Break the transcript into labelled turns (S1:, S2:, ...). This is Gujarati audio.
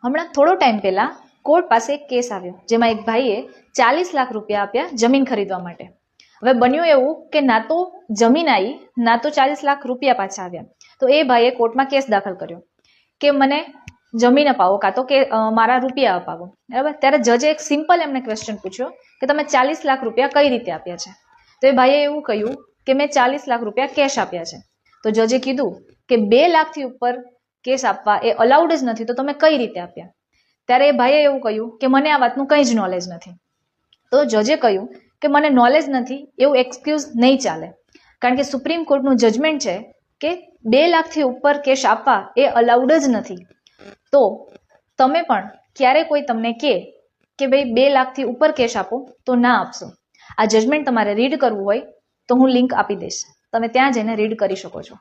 S1: હમણાં થોડો ટાઈમ પહેલા કોર્ટ પાસે એક કેસ આવ્યો જેમાં એક ભાઈએ 40 લાખ રૂપિયા આપ્યા જમીન ખરીદવા માટે. હવે બન્યું એવું કે ના તો જમીન આવી ના તો 40 લાખ રૂપિયા પાછા આવ્યા. તો એ ભાઈએ કોર્ટમાં કેસ દાખલ કર્યો કે મને જમીન અપાવો કાં તો કે મારા રૂપિયા અપાવો. બરાબર. ત્યારે જજે એક સિમ્પલ એમને ક્વેશ્ચન પૂછ્યો કે તમે 40 લાખ રૂપિયા કઈ રીતે આપ્યા છે? તો એ ભાઈએ એવું કહ્યું કે મેં 40 લાખ રૂપિયા કેશ આપ્યા છે. તો જજે કીધું કે 2 લાખથી ઉપર કેસ આપવા એ અલાઉડ જ નથી, તો તમે કઈ રીતે આપ્યા? ત્યારે એ ભાઈએ એવું કહ્યું કે મને આ વાતનું કંઈ જ નોલેજ નથી. તો જજે કહ્યું કે મને નોલેજ નથી એવું એક્સક્યુઝ નહીં ચાલે, કારણ કે સુપ્રીમ કોર્ટનું જજમેન્ટ છે કે 2 લાખથી ઉપર કેશ આપવા એ અલાઉડ જ નથી. તો તમે પણ ક્યારે કોઈ તમને કે ભાઈ 2 લાખથી ઉપર કેશ આપો તો ના આપશો. આ જજમેન્ટ તમારે રીડ કરવું હોય તો હું લિંક આપી દઈશ, તમે ત્યાં જઈને રીડ કરી શકો છો.